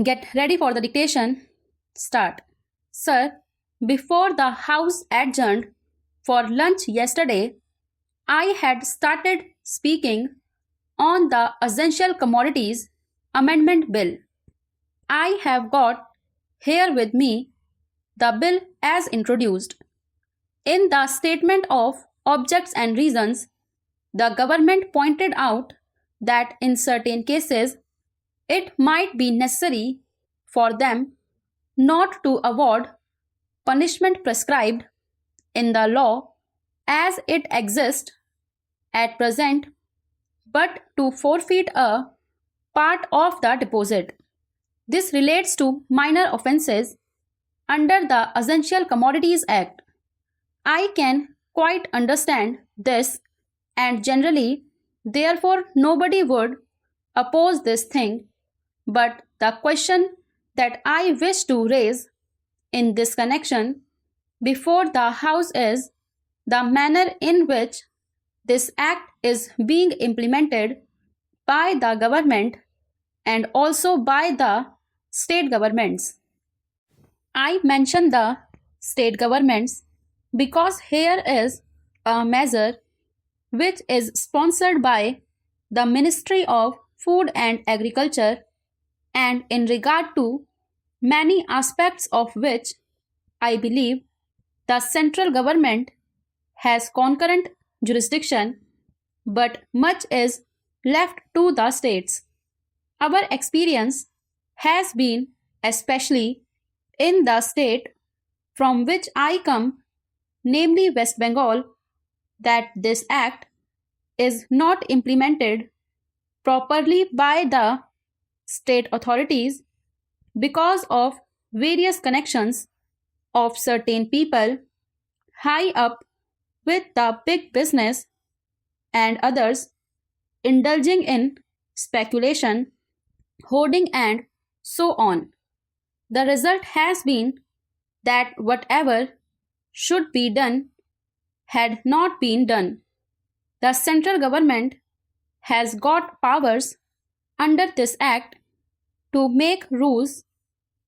Get ready for the dictation. Start. Sir, before the House adjourned for lunch yesterday, I had started speaking on the Essential Commodities Amendment Bill. I have got here with me the bill as introduced. In the Statement of Objects and Reasons, the government pointed out that in certain cases, it might be necessary for them not to award punishment prescribed in the law as it exists at present, but to forfeit a part of the deposit. This relates to minor offences under the Essential Commodities Act. I can quite understand this, and generally, therefore, nobody would oppose this thing. But the question that I wish to raise in this connection before the House is the manner in which this act is being implemented by the government and also by the state governments. I mention the state governments because here is a measure which is sponsored by the Ministry of Food and Agriculture, and in regard to many aspects of which I believe the central government has concurrent jurisdiction, but much is left to the states. Our experience has been, especially in the state from which I come, namely West Bengal, that this act is not implemented properly by the state authorities because of various connections of certain people high up with the big business and others indulging in speculation, hoarding, and so on. The result has been that whatever should be done had not been done. The central government has got powers under this act to make rules,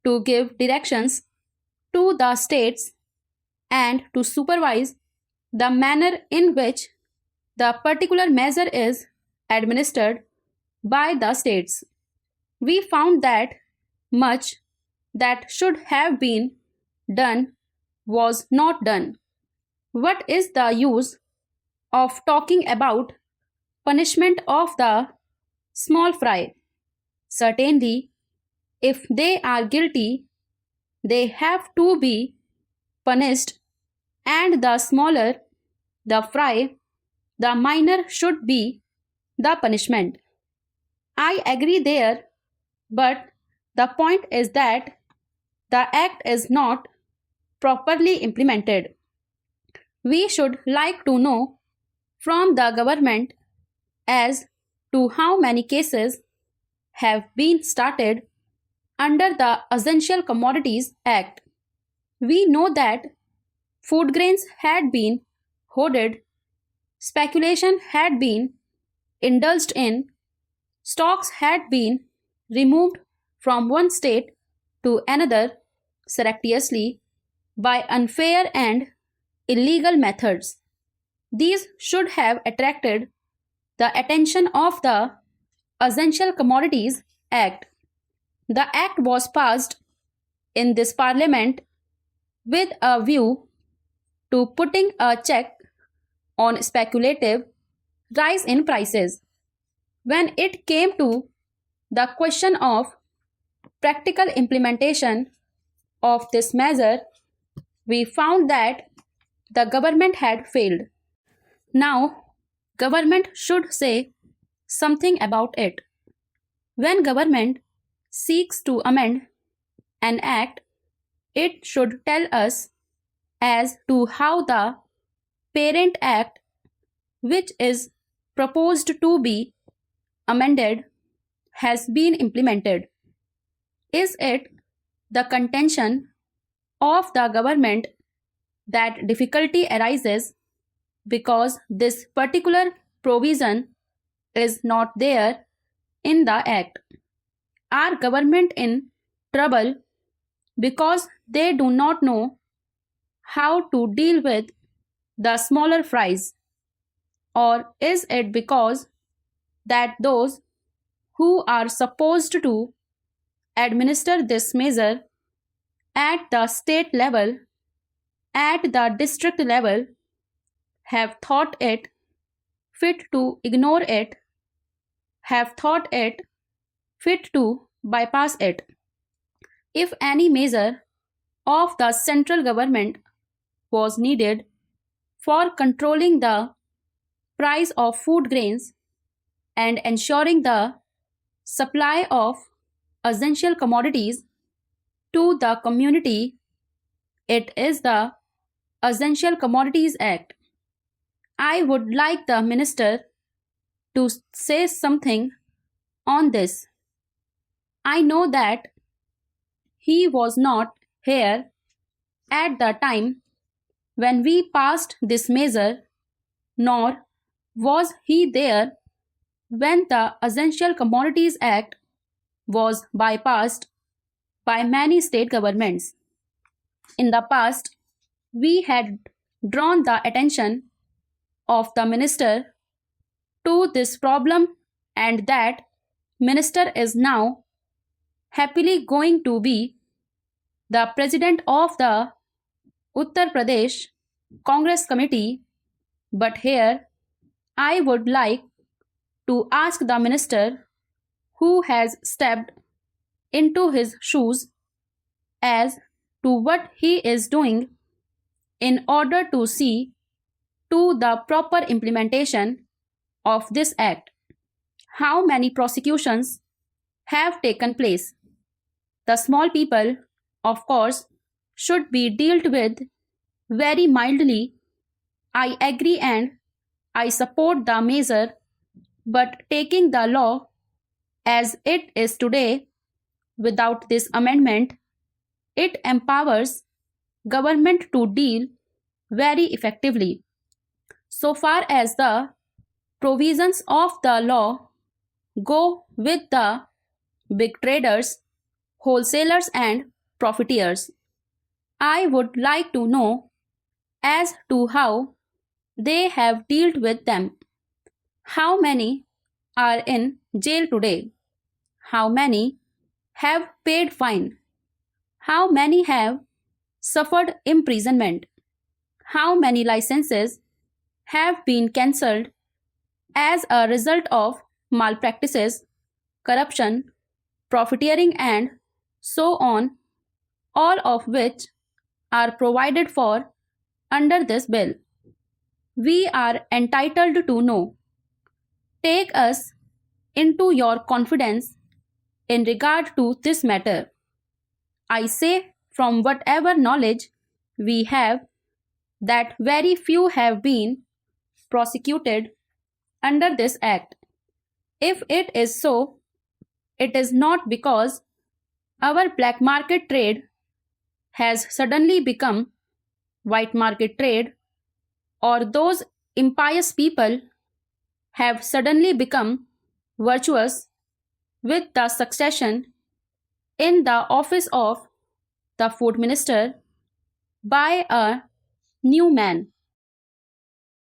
to give directions to the states, and to supervise the manner in which the particular measure is administered by the states. We found that much that should have been done was not done. What is the use of talking about punishment of the small fry? Certainly, if they are guilty, they have to be punished, and the smaller the fry, the minor should be the punishment. I agree there, but the point is that the act is not properly implemented. We should like to know from the government as to how many cases have been started under the Essential Commodities Act. We know that food grains had been hoarded, speculation had been indulged in, stocks had been removed from one state to another surreptitiously by unfair and illegal methods. These should have attracted the attention of the Essential Commodities Act. The act was passed in this parliament with a view to putting a check on speculative rise in prices. When it came to the question of practical implementation of this measure, we found that the government had failed. Now, government should say something about it. When government seeks to amend an act, it should tell us as to how the parent act, which is proposed to be amended, has been implemented. Is it the contention of the government that difficulty arises because this particular provision is not there in the act? Are government in trouble because they do not know how to deal with the smaller fries? Or is it because that those who are supposed to administer this measure at the state level, at the district level, have thought it fit to ignore it, have thought it fit to bypass it? If any measure of the central government was needed for controlling the price of food grains and ensuring the supply of essential commodities to the community, it is the Essential Commodities Act. I would like the minister to say something on this. I know that he was not here at the time when we passed this measure, nor was he there when the Essential Commodities Act was bypassed by many state governments. In the past, we had drawn the attention of the minister to this problem, and that minister is now happily going to be the president of the Uttar Pradesh Congress Committee. But here, I would like to ask the minister who has stepped into his shoes as to what he is doing in order to see to the proper implementation of this act. How many prosecutions have taken place? The small people, of course, should be dealt with very mildly. I agree and I support the measure, but taking the law as it is today, without this amendment, it empowers government to deal very effectively. So far as the provisions of the law go with the big traders, wholesalers and profiteers, I would like to know as to how they have dealt with them. How many are in jail today? How many have paid fine? How many have suffered imprisonment? How many licenses have been cancelled as a result of malpractices, corruption, profiteering and so on, all of which are provided for under this bill? We are entitled to know. Take us into your confidence in regard to this matter. I say from whatever knowledge we have that very few have been prosecuted under this act. If it is so, it is not because our black market trade has suddenly become white market trade, or those impious people have suddenly become virtuous with the succession in the office of the food minister by a new man.